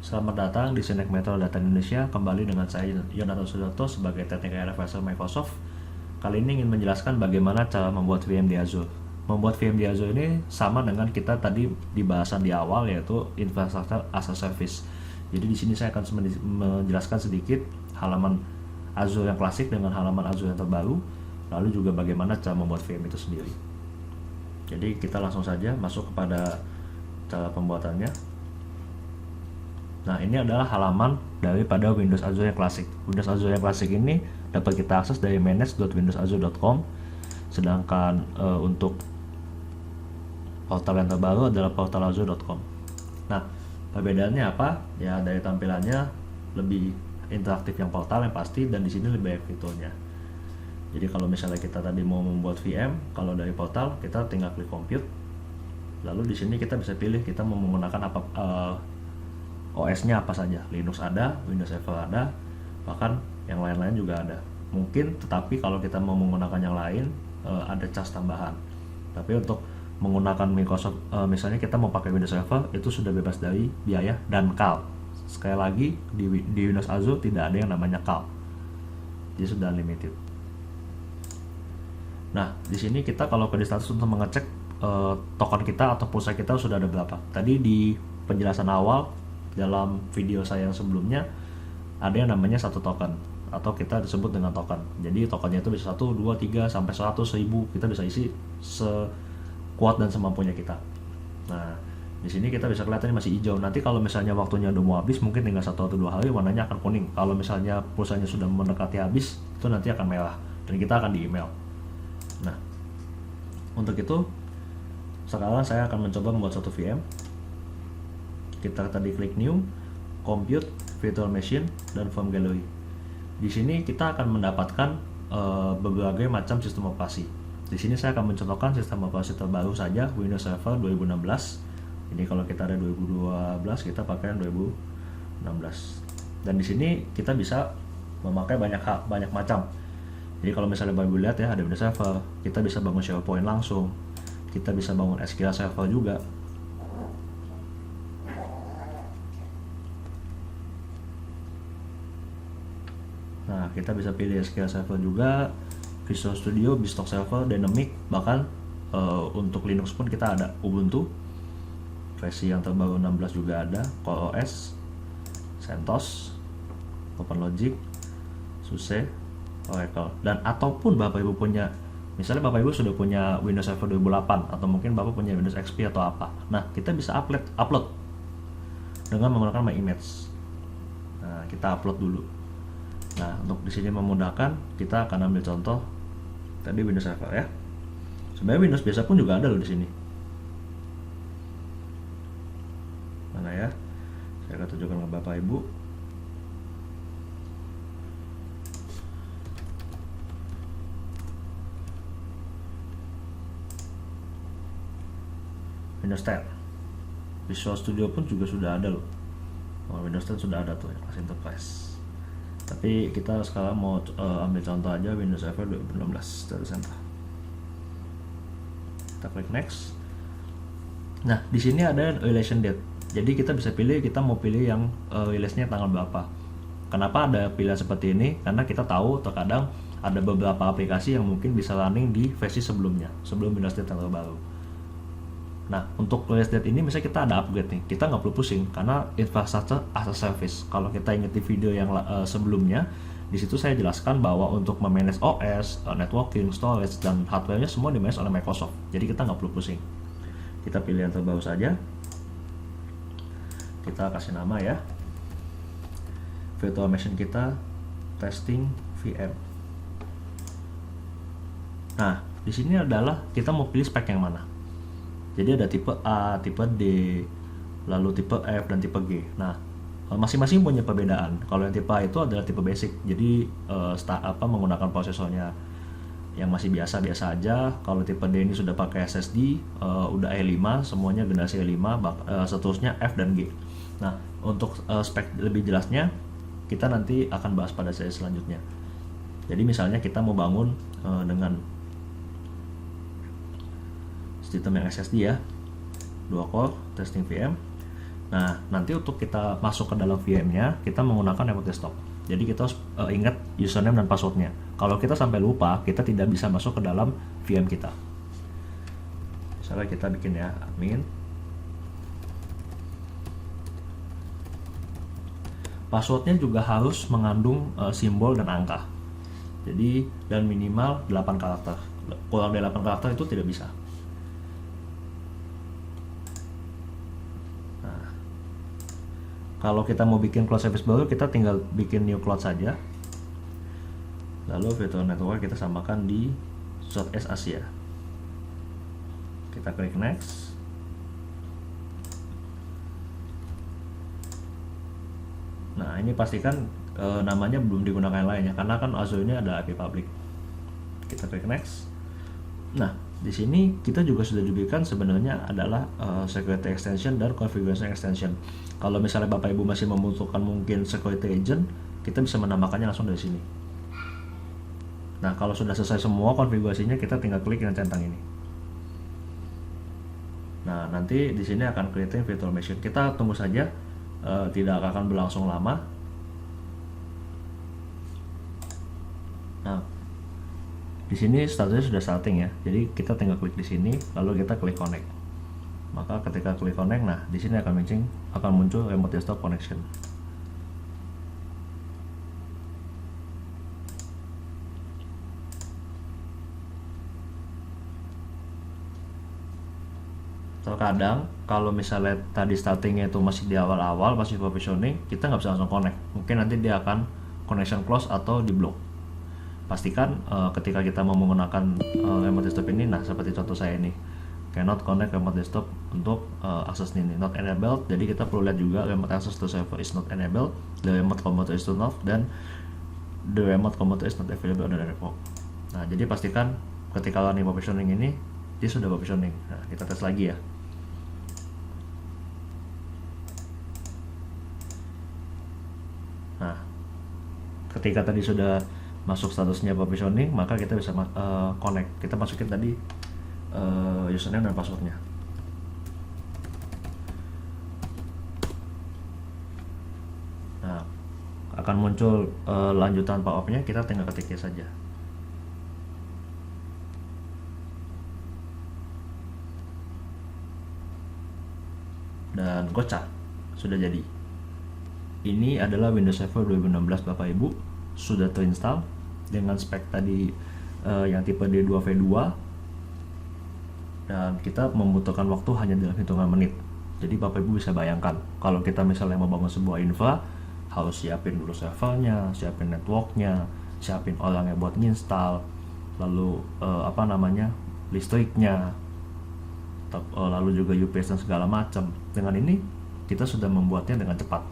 Selamat datang di Sinek Metro Data Indonesia. Kembali dengan saya Yonatan Sudarto sebagai Technical Advisor Microsoft. Kali ini ingin menjelaskan bagaimana cara membuat VM di Azure. Membuat VM di Azure ini sama dengan kita tadi di bahasan di awal, yaitu Infrastructure as a Service. Jadi di sini saya akan menjelaskan sedikit halaman Azure yang klasik dengan halaman Azure yang terbaru, lalu juga bagaimana cara membuat VM itu sendiri. Jadi kita langsung saja masuk kepada cara pembuatannya. Nah, ini adalah halaman daripada Windows Azure yang klasik. Windows Azure yang klasik ini dapat kita akses dari manage.windowsazure.com. Sedangkan untuk portal yang terbaru adalah portalazure.com. Nah, perbedaannya apa? Ya, dari tampilannya lebih interaktif yang portal yang pasti, dan di sini lebih banyak fiturnya. Jadi kalau misalnya kita tadi mau membuat VM, kalau dari portal kita tinggal klik compute. Lalu di sini kita bisa pilih kita mau menggunakan apa, OS-nya apa saja. Linux ada, Windows Server ada, bahkan yang lain-lain juga ada. Mungkin, tetapi kalau kita mau menggunakan yang lain, ada charge tambahan. Tapi untuk menggunakan Microsoft, misalnya kita mau pakai Windows Server, itu sudah bebas dari biaya dan CAL. Sekali lagi, di Windows Azure tidak ada yang namanya CAL. Jadi sudah unlimited. Nah, di sini kita kalau ke status untuk mengecek token kita atau pulsa kita sudah ada berapa. Tadi di penjelasan awal dalam video saya yang sebelumnya ada yang namanya satu token, atau kita disebut dengan token. Jadi tokennya itu bisa 1, 2, 3 sampai 100, 1000. Kita bisa isi sekuat dan semampunya kita. Nah, di sini kita bisa kelihatan masih hijau. Nanti kalau misalnya waktunya udah mau habis, mungkin tinggal 1 atau 2 hari, warnanya akan kuning. Kalau misalnya pulsanya sudah mendekati habis, itu nanti akan merah dan kita akan di email. Nah, untuk itu sekarang saya akan mencoba membuat satu VM. Kita tadi klik new, compute, virtual machine, dan form gallery. Di sini kita akan mendapatkan berbagai macam sistem operasi. Di sini saya akan mencontohkan sistem operasi terbaru saja, Windows Server 2016. Ini kalau kita ada 2012, kita pakai yang 2016. Dan di sini kita bisa memakai banyak macam. Jadi kalau misalnya Bapak lihat ya, ada Windows Server, kita bisa bangun SharePoint langsung, kita bisa bangun SQL Server juga. Nah, kita bisa pilih SQL Server juga, Visual Studio, BizTalk Server, Dynamic, bahkan untuk Linux pun kita ada Ubuntu, versi yang terbaru 16 juga ada, CoreOS, CentOS, OpenLogic, SUSE, Oracle. Dan ataupun Bapak Ibu punya, misalnya Bapak Ibu sudah punya Windows Server 2008, atau mungkin Bapak punya Windows XP atau apa. Nah, kita bisa upload dengan menggunakan My Image. Nah, kita upload dulu. Nah, untuk di sini memudahkan, kita akan ambil contoh tadi Windows Server ya. Sebenarnya Windows biasa pun juga ada loh di sini. Mana ya? Saya akan tunjukkan ke Bapak Ibu. Windows 10. Visual Studio pun juga sudah ada loh. Windows 10 sudah ada tuh ya, kelas Enterprise. Tapi kita sekarang mau ambil contoh aja Windows Server 2016 Data Center. Kita klik next. Nah, di sini ada relation date. Jadi kita bisa pilih, kita mau pilih yang release-nya tanggal berapa. Kenapa ada pilihan seperti ini? Karena kita tahu terkadang ada beberapa aplikasi yang mungkin bisa running di versi sebelumnya, sebelum Windows 10 yang terbaru. Nah, untuk release date ini misalnya kita ada upgrade nih, kita nggak perlu pusing karena Infrastructure as a Service. Kalau kita ingat di video yang sebelumnya, di situ saya jelaskan bahwa untuk memanage OS, networking, storage, dan hardware-nya semua dimanage oleh Microsoft. Jadi kita nggak perlu pusing. Kita pilih yang terbaru saja. Kita kasih nama ya. Virtual machine kita testing VM. Nah, di sini adalah kita mau pilih spek yang mana. Jadi ada tipe A, tipe D, lalu tipe F, dan tipe G. Nah, masing-masing punya perbedaan. Kalau yang tipe A itu adalah tipe basic, jadi menggunakan prosesornya yang masih biasa-biasa aja. Kalau tipe D ini sudah pakai SSD, udah E5, semuanya generasi E5, seterusnya F dan G. Nah, untuk spek lebih jelasnya, kita nanti akan bahas pada sesi selanjutnya. Jadi misalnya kita mau bangun dengan sistem yang SSD ya, 2 core testing VM. Nah, nanti untuk kita masuk ke dalam VM-nya, kita menggunakan remote desktop. Jadi kita harus ingat username dan passwordnya. Kalau kita sampai lupa, kita tidak bisa masuk ke dalam VM kita. Misalnya kita bikin ya, admin. Passwordnya juga harus mengandung simbol dan angka. Jadi, dan minimal 8 karakter. Kurang dari 8 karakter itu tidak bisa. Kalau kita mau bikin cloud service baru, kita tinggal bikin new cloud saja. Lalu virtual network kita samakan di Southeast Asia. Kita klik next. Nah, ini pastikan namanya belum digunakan yang lainnya, karena kan Azure ini ada IP public. Kita klik next. Nah, di sini kita juga sudah diberikan sebenarnya adalah security extension dan configuration extension. Kalau misalnya Bapak Ibu masih membutuhkan mungkin security agent, kita bisa menambahkannya langsung dari sini. Nah, kalau sudah selesai semua konfigurasinya, kita tinggal klik yang centang ini. Nah, nanti di sini akan creating virtual machine. Kita tunggu saja, tidak akan berlangsung lama. Nah, di sini statusnya sudah starting ya. Jadi kita tinggal klik di sini, lalu kita klik connect. Maka ketika klik connect, nah di sini akan muncul remote desktop connection. Terkadang kalau misalnya tadi startingnya itu masih di awal-awal, masih provisioning, kita nggak bisa langsung connect. Mungkin nanti dia akan connection close atau di block. Pastikan ketika kita mau menggunakan remote desktop ini, nah seperti contoh saya ini, cannot connect remote desktop untuk akses ini not enabled. Jadi kita perlu lihat juga remote access to server is not enabled, the remote computer is turned off, dan the remote computer is not available on the network. Nah, jadi pastikan ketika running provisioning ini dia sudah provisioning. Nah, kita tes lagi ya. Nah, ketika tadi sudah masuk statusnya provisioning, maka kita bisa connect. Kita masukin tadi username dan passwordnya. Nah, akan muncul lanjutan pop-up-nya, kita tinggal ketiknya saja. Dan gocap, sudah jadi. Ini adalah Windows Server 2016 Bapak Ibu, sudah terinstall dengan spek tadi yang tipe D2V2, dan kita membutuhkan waktu hanya dalam hitungan menit. Jadi Bapak Ibu bisa bayangkan, kalau kita misalnya mau bangun sebuah infra, harus siapin dulu servernya, siapin networknya, siapin orangnya buat nginstal, lalu listriknya, lalu juga UPS dan segala macam. Dengan ini kita sudah membuatnya dengan cepat.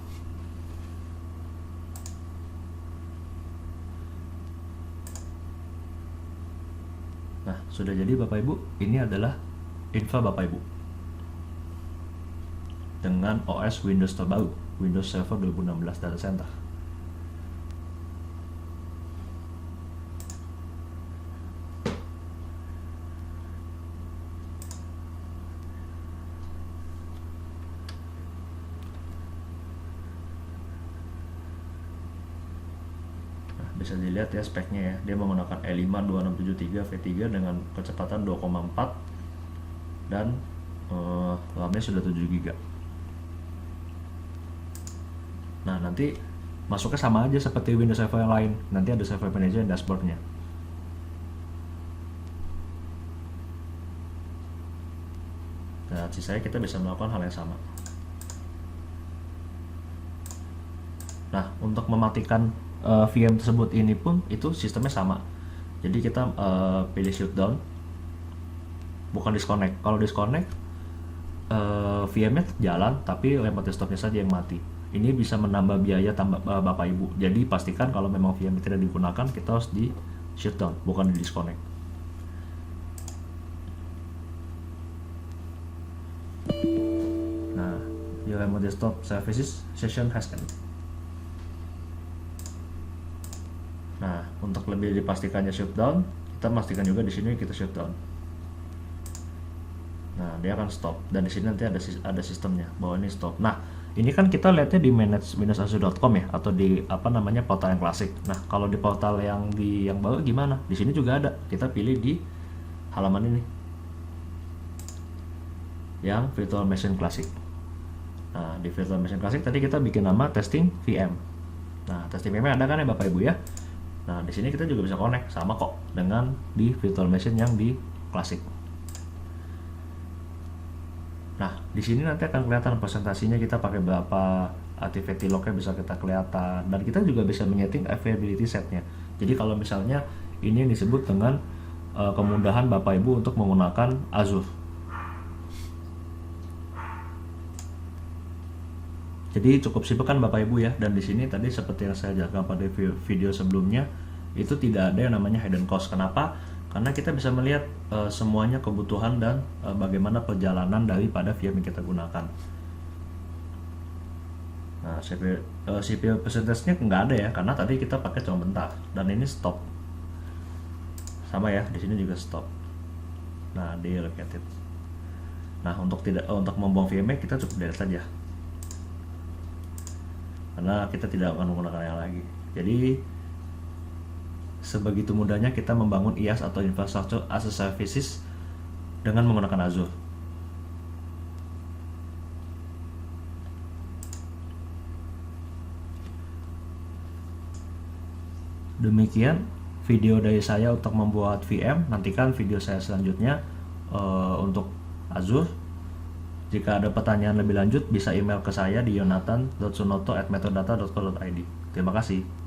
Nah, sudah jadi Bapak Ibu, ini adalah infra Bapak Ibu dengan OS Windows terbaru, Windows Server 2016 Data Center. Bisa dilihat ya speknya ya, dia menggunakan i5-2673 V3 dengan kecepatan 2,4 dan RAM-nya sudah 7 GB. Nah, nanti masuknya sama aja seperti Windows Server yang lain, nanti ada Server Manager dan dashboardnya. Dan sisanya kita bisa melakukan hal yang sama. Nah, untuk mematikan VM tersebut ini pun itu sistemnya sama. Jadi kita pilih shutdown, bukan disconnect. Kalau disconnect VM-nya jalan tapi remote desktop-nya saja yang mati. Ini bisa menambah biaya Bapak Ibu. Jadi pastikan kalau memang VM tidak digunakan, kita harus di shutdown, bukan di disconnect. Nah, your remote desktop services session has ended. Nah, untuk lebih dipastikannya shutdown, kita pastikan juga di sini kita shutdown. Nah, dia akan stop, dan di sini nanti ada sistemnya bahwa ini stop. Nah, Ini kan kita lihatnya di manage-azure.com ya, atau di apa namanya portal yang klasik. Nah, kalau di portal yang baru gimana? Di sini juga ada. Kita pilih di halaman ini, yang virtual machine classic. Nah, di virtual machine classic tadi kita bikin nama testing VM. Nah, testing VM ada kan ya Bapak Ibu ya? Nah, di sini kita juga bisa connect sama kok dengan di virtual machine yang di classic. Nah, di sini nanti akan kelihatan presentasinya, kita pakai berapa, activity lognya bisa kita kelihatan, dan kita juga bisa menyeting availability setnya. Jadi kalau misalnya ini yang disebut dengan kemudahan Bapak Ibu untuk menggunakan Azure. Jadi cukup simpel kan Bapak Ibu ya, dan di sini tadi seperti yang saya jelaskan pada video sebelumnya, itu tidak ada yang namanya hidden cost. Kenapa? Karena kita bisa melihat semuanya kebutuhan dan bagaimana perjalanan daripada VM yang kita gunakan. Nah, CPU percentage-nya nggak ada ya, karena tadi kita pakai cuma bentar, dan ini stop. Sama ya, di sini juga stop. Nah, deallocated. Nah, untuk membuang VM kita cukup delete saja, karena kita tidak akan menggunakan yang lagi. Jadi sebegitu mudahnya kita membangun IaaS atau Infrastructure as a Services dengan menggunakan Azure. Demikian video dari saya untuk membuat VM. Nantikan video saya selanjutnya untuk Azure. Jika ada pertanyaan lebih lanjut bisa email ke saya di yonathan.sunoto@metrodata.co.id. Terima kasih.